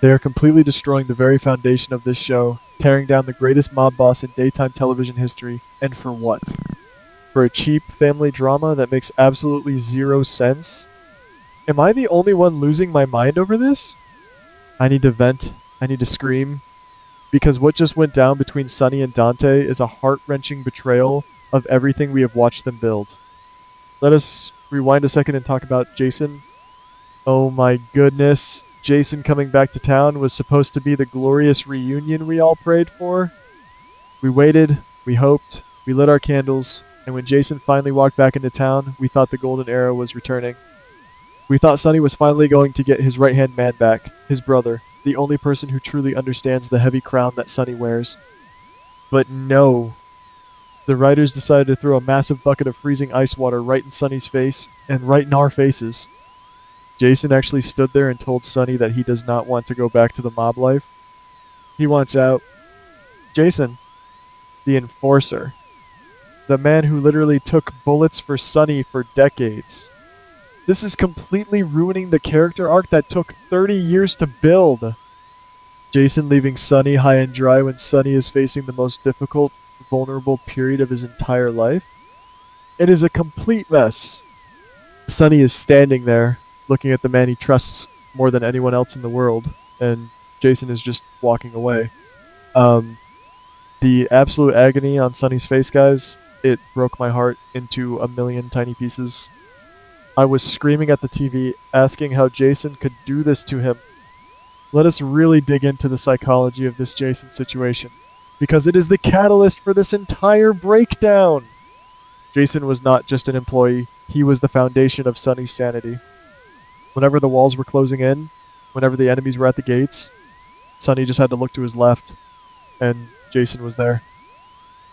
They are completely destroying the very foundation of this show, tearing down the greatest mob boss in daytime television history. And for what? For a cheap family drama that makes absolutely zero sense? Am I the only one losing my mind over this? I need to vent. I need to scream. Because what just went down between Sonny and Dante is a heart-wrenching betrayal of everything we have watched them build. Let us rewind a second and talk about Jason. Oh my goodness. Jason coming back to town was supposed to be the glorious reunion we all prayed for. We waited, we hoped, we lit our candles, and when Jason finally walked back into town, we thought the golden era was returning. We thought Sonny was finally going to get his right-hand man back, his brother, the only person who truly understands the heavy crown that Sonny wears. But no. The writers decided to throw a massive bucket of freezing ice water right in Sonny's face, and right in our faces. Jason actually stood there and told Sonny that he does not want to go back to the mob life. He wants out. Jason, the enforcer. The man who literally took bullets for Sonny for decades. This is completely ruining the character arc that took 30 years to build. Jason leaving Sonny high and dry when Sonny is facing the most difficult, vulnerable period of his entire life. It is a complete mess. Sonny is standing there, looking at the man he trusts more than anyone else in the world, and Jason is just walking away. The absolute agony on Sonny's face, guys, it broke my heart into a million tiny pieces. I was screaming at the TV, asking how Jason could do this to him. Let us really dig into the psychology of this Jason situation, because it is the catalyst for this entire breakdown. Jason was not just an employee, he was the foundation of Sonny's sanity. Whenever the walls were closing in, whenever the enemies were at the gates, Sonny just had to look to his left, and Jason was there.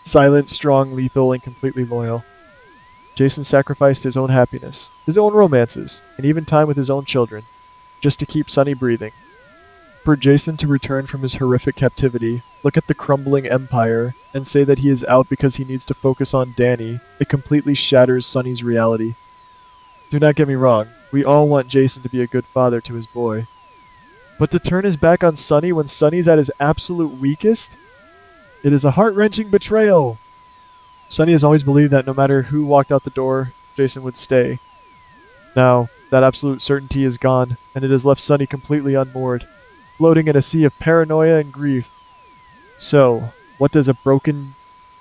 Silent, strong, lethal, and completely loyal. Jason sacrificed his own happiness, his own romances, and even time with his own children, just to keep Sonny breathing. For Jason to return from his horrific captivity, look at the crumbling empire, and say that he is out because he needs to focus on Danny, it completely shatters Sonny's reality. Do not get me wrong, we all want Jason to be a good father to his boy. But to turn his back on Sonny when Sonny's at his absolute weakest? It is a heart-wrenching betrayal. Sonny has always believed that no matter who walked out the door, Jason would stay. Now, that absolute certainty is gone, and it has left Sonny completely unmoored, floating in a sea of paranoia and grief. So, what does a broken,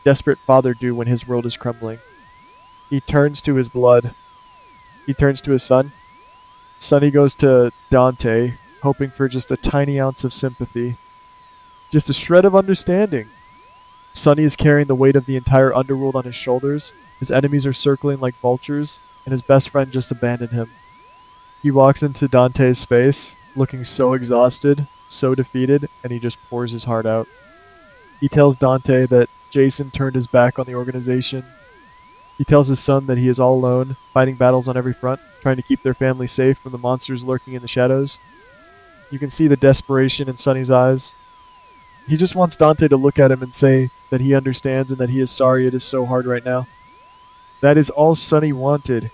desperate father do when his world is crumbling? He turns to his blood. He turns to his son. Sonny goes to Dante, hoping for just a tiny ounce of sympathy. Just a shred of understanding. Sonny is carrying the weight of the entire underworld on his shoulders, his enemies are circling like vultures, and his best friend just abandoned him. He walks into Dante's space, looking so exhausted, so defeated, and he just pours his heart out. He tells Dante that Jason turned his back on the organization. He tells his son that he is all alone, fighting battles on every front, trying to keep their family safe from the monsters lurking in the shadows. You can see the desperation in Sonny's eyes. He just wants Dante to look at him and say that he understands and that he is sorry it is so hard right now. That is all Sonny wanted.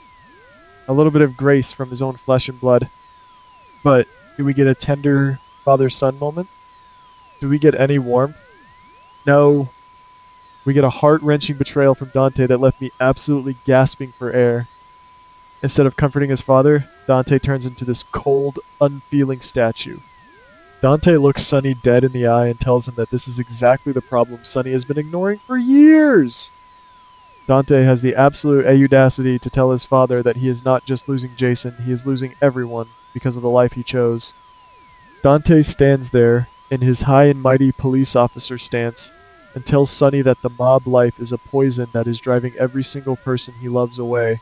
A little bit of grace from his own flesh and blood. But do we get a tender father-son moment? Do we get any warmth? No. We get a heart-wrenching betrayal from Dante that left me absolutely gasping for air. Instead of comforting his father, Dante turns into this cold, unfeeling statue. Dante looks Sonny dead in the eye and tells him that this is exactly the problem Sonny has been ignoring for years. Dante has the absolute audacity to tell his father that he is not just losing Jason, he is losing everyone because of the life he chose. Dante stands there in his high and mighty police officer stance and tells Sonny that the mob life is a poison that is driving every single person he loves away.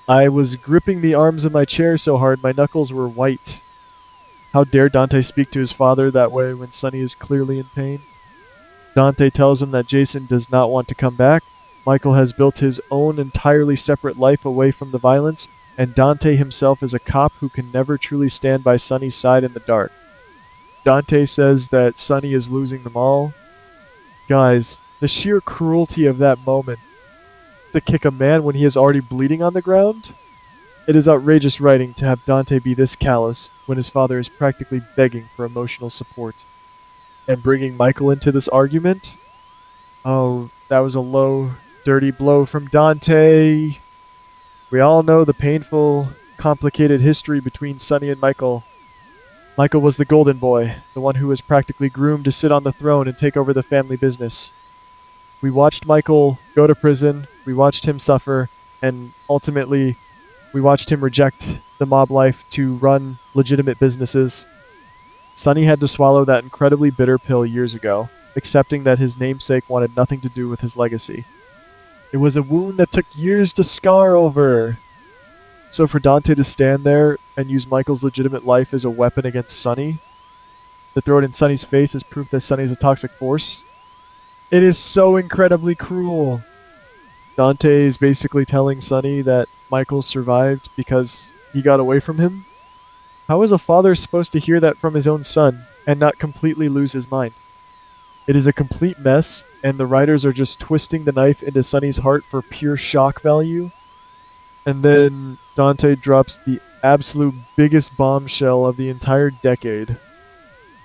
I was gripping the arms of my chair so hard my knuckles were white. How dare Dante speak to his father that way when Sonny is clearly in pain? Dante tells him that Jason does not want to come back. Michael has built his own entirely separate life away from the violence, and Dante himself is a cop who can never truly stand by Sonny's side in the dark. Dante says that Sonny is losing them all. Guys, the sheer cruelty of that moment. To kick a man when he is already bleeding on the ground? It is outrageous writing to have Dante be this callous when his father is practically begging for emotional support. And bringing Michael into this argument? Oh, that was a low, dirty blow from Dante. We all know the painful, complicated history between Sonny and Michael. Michael was the golden boy, the one who was practically groomed to sit on the throne and take over the family business. We watched Michael go to prison, we watched him suffer, and ultimately, we watched him reject the mob life to run legitimate businesses. Sonny had to swallow that incredibly bitter pill years ago, accepting that his namesake wanted nothing to do with his legacy. It was a wound that took years to scar over. So for Dante to stand there and use Michael's legitimate life as a weapon against Sonny, to throw it in Sonny's face as proof that Sonny is a toxic force, it is so incredibly cruel. Dante is basically telling Sonny that Michael survived because he got away from him. How is a father supposed to hear that from his own son and not completely lose his mind? It is a complete mess, and the writers are just twisting the knife into Sonny's heart for pure shock value. And then Dante drops the absolute biggest bombshell of the entire decade.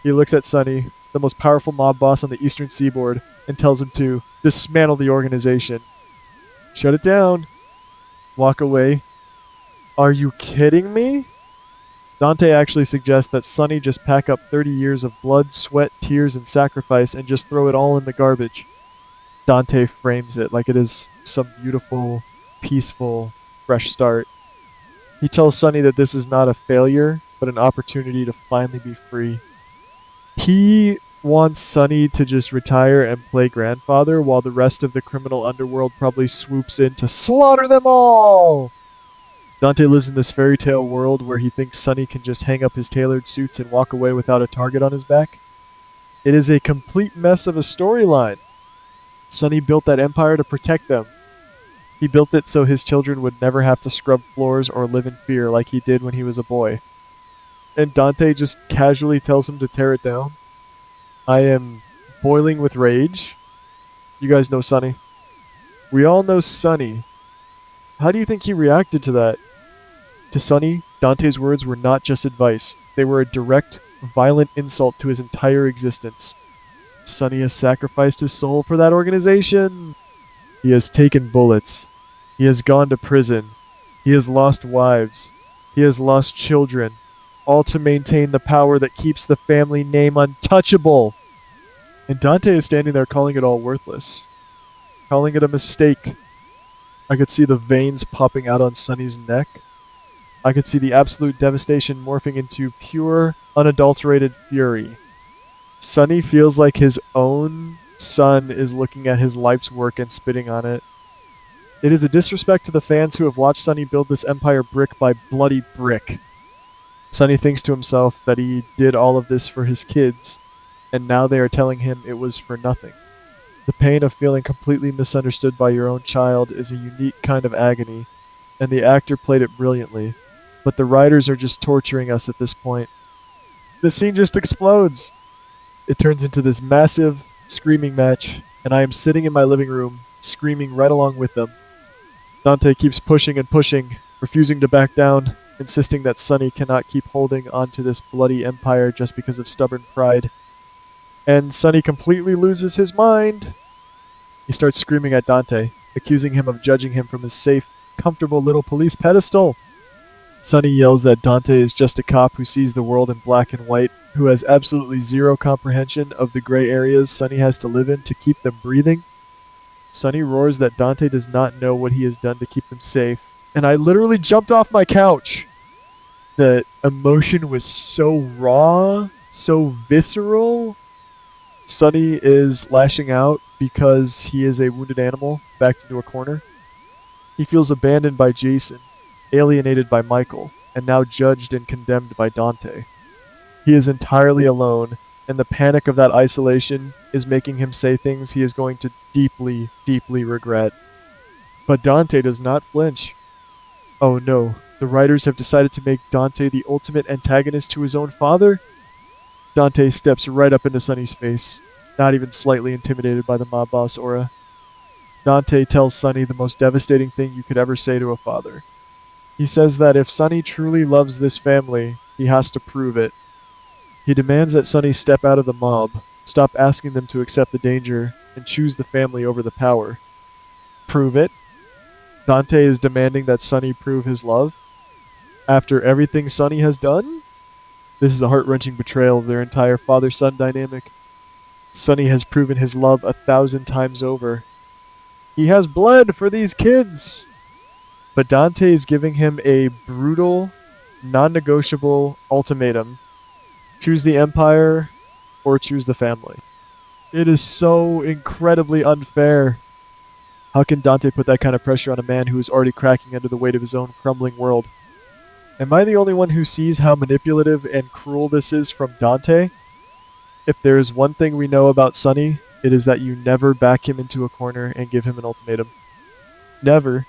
He looks at Sonny, the most powerful mob boss on the eastern seaboard, and tells him to dismantle the organization. Shut it down. Walk away. Are you kidding me? Dante actually suggests that Sonny just pack up 30 years of blood, sweat, tears, and sacrifice and just throw it all in the garbage. Dante frames it like it is some beautiful, peaceful, fresh start. He tells Sonny that this is not a failure, but an opportunity to finally be free. He wants Sonny to just retire and play grandfather while the rest of the criminal underworld probably swoops in to slaughter them all! Dante lives in this fairy tale world where he thinks Sonny can just hang up his tailored suits and walk away without a target on his back. It is a complete mess of a storyline. Sonny built that empire to protect them. He built it so his children would never have to scrub floors or live in fear like he did when he was a boy. And Dante just casually tells him to tear it down. I am boiling with rage. You guys know Sonny. We all know Sonny. How do you think he reacted to that? To Sonny, Dante's words were not just advice. They were a direct, violent insult to his entire existence. Sonny has sacrificed his soul for that organization. He has taken bullets. He has gone to prison. He has lost wives. He has lost children. All to maintain the power that keeps the family name untouchable. And Dante is standing there calling it all worthless. Calling it a mistake. I could see the veins popping out on Sonny's neck. I could see the absolute devastation morphing into pure, unadulterated fury. Sonny feels like his own son is looking at his life's work and spitting on it. It is a disrespect to the fans who have watched Sonny build this empire brick by bloody brick. Sonny thinks to himself that he did all of this for his kids, and now they are telling him it was for nothing. The pain of feeling completely misunderstood by your own child is a unique kind of agony, and the actor played it brilliantly, but the writers are just torturing us at this point. The scene just explodes. It turns into this massive, screaming match, and I am sitting in my living room, screaming right along with them. Dante keeps pushing and pushing, refusing to back down, insisting that Sonny cannot keep holding onto this bloody empire just because of stubborn pride. And Sonny completely loses his mind. He starts screaming at Dante, accusing him of judging him from his safe, comfortable little police pedestal. Sonny yells that Dante is just a cop who sees the world in black and white, who has absolutely zero comprehension of the gray areas Sonny has to live in to keep them breathing. Sonny roars that Dante does not know what he has done to keep them safe, and I literally jumped off my couch. The emotion was so raw, so visceral. Sonny is lashing out because he is a wounded animal backed into a corner. He feels abandoned by Jason, alienated by Michael, and now judged and condemned by Dante. He is entirely alone, and the panic of that isolation is making him say things he is going to deeply, deeply regret. But Dante does not flinch. Oh no, the writers have decided to make Dante the ultimate antagonist to his own father? Dante steps right up into Sonny's face, not even slightly intimidated by the mob boss aura. Dante tells Sonny the most devastating thing you could ever say to a father. He says that if Sonny truly loves this family, he has to prove it. He demands that Sonny step out of the mob, stop asking them to accept the danger, and choose the family over the power. Prove it? Dante is demanding that Sonny prove his love? After everything Sonny has done? This is a heart-wrenching betrayal of their entire father-son dynamic. Sonny has proven his love 1,000 times over. He has bled for these kids! But Dante is giving him a brutal, non-negotiable ultimatum. Choose the Empire, or choose the family. It is so incredibly unfair. How can Dante put that kind of pressure on a man who is already cracking under the weight of his own crumbling world? Am I the only one who sees how manipulative and cruel this is from Dante? If there is one thing we know about Sonny, it is that you never back him into a corner and give him an ultimatum. Never.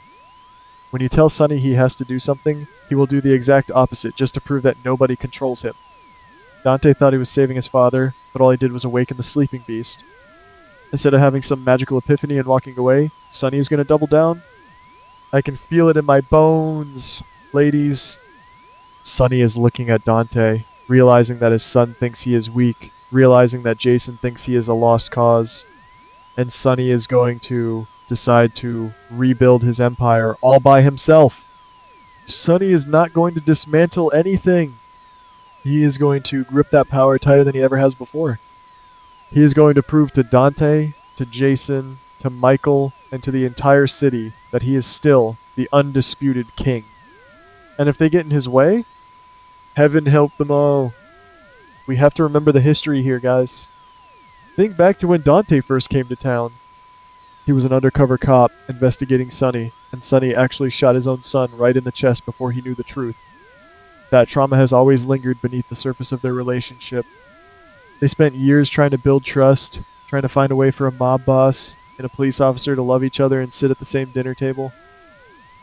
When you tell Sonny he has to do something, he will do the exact opposite just to prove that nobody controls him. Dante thought he was saving his father, but all he did was awaken the sleeping beast. Instead of having some magical epiphany and walking away, Sonny is going to double down. I can feel it in my bones, ladies. Sonny is looking at Dante, realizing that his son thinks he is weak, realizing that Jason thinks he is a lost cause, and Sonny is going to decide to rebuild his empire all by himself. Sonny is not going to dismantle anything. He is going to grip that power tighter than he ever has before. He is going to prove to Dante, to Jason, to Michael, and to the entire city that he is still the undisputed king. And if they get in his way, heaven help them all. We have to remember the history here, guys. Think back to when Dante first came to town. He was an undercover cop investigating Sonny, and Sonny actually shot his own son right in the chest before he knew the truth. That trauma has always lingered beneath the surface of their relationship. They spent years trying to build trust, trying to find a way for a mob boss and a police officer to love each other and sit at the same dinner table.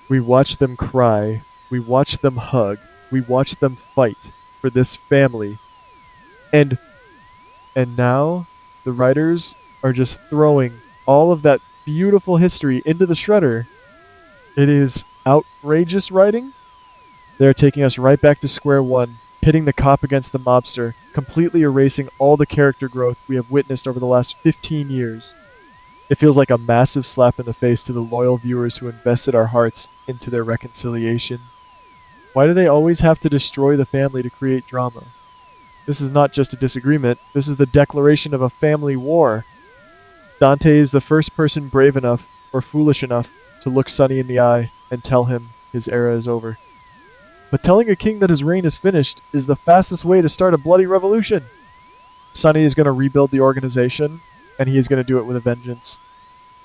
We watched them cry. We watched them hug. We watched them fight for this family. And now the writers are just throwing all of that beautiful history into the shredder. It is outrageous writing. They're taking us right back to square one, pitting the cop against the mobster, completely erasing all the character growth we have witnessed over the last 15 years. It feels like a massive slap in the face to the loyal viewers who invested our hearts into their reconciliation. Why do they always have to destroy the family to create drama? This is not just a disagreement, this is the declaration of a family war. Dante is the first person brave enough, or foolish enough, to look Sonny in the eye and tell him his era is over. But telling a king that his reign is finished is the fastest way to start a bloody revolution. Sonny is going to rebuild the organization, and he is going to do it with a vengeance.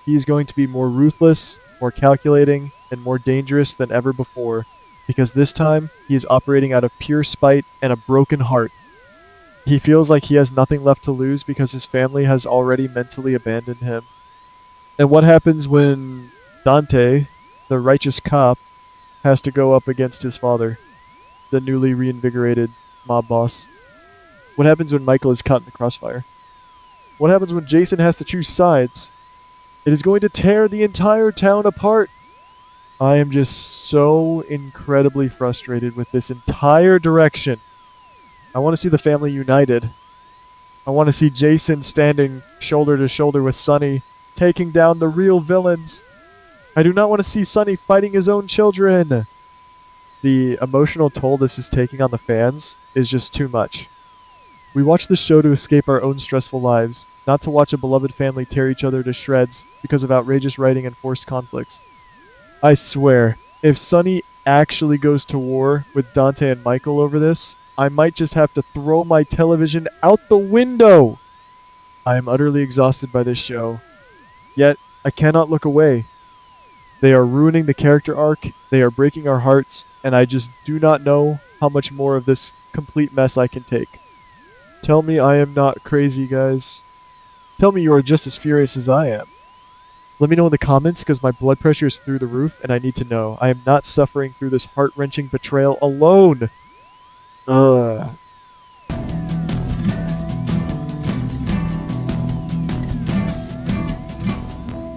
He is going to be more ruthless, more calculating, and more dangerous than ever before, because this time he is operating out of pure spite and a broken heart. He feels like he has nothing left to lose because his family has already mentally abandoned him. And what happens when Dante, the righteous cop, has to go up against his father, the newly reinvigorated mob boss? What happens when Michael is caught in the crossfire? What happens when Jason has to choose sides? It is going to tear the entire town apart. I am just so incredibly frustrated with this entire direction. I want to see the family united. I want to see Jason standing shoulder to shoulder with Sonny, taking down the real villains. I do not want to see Sonny fighting his own children. The emotional toll this is taking on the fans is just too much. We watch this show to escape our own stressful lives, not to watch a beloved family tear each other to shreds because of outrageous writing and forced conflicts. I swear, if Sonny actually goes to war with Dante and Michael over this, I might just have to throw my television out the window. I am utterly exhausted by this show. Yet, I cannot look away. They are ruining the character arc, they are breaking our hearts, and I just do not know how much more of this complete mess I can take. Tell me I am not crazy, guys. Tell me you are just as furious as I am. Let me know in the comments, because my blood pressure is through the roof, and I need to know. I am not suffering through this heart-wrenching betrayal alone. Ugh.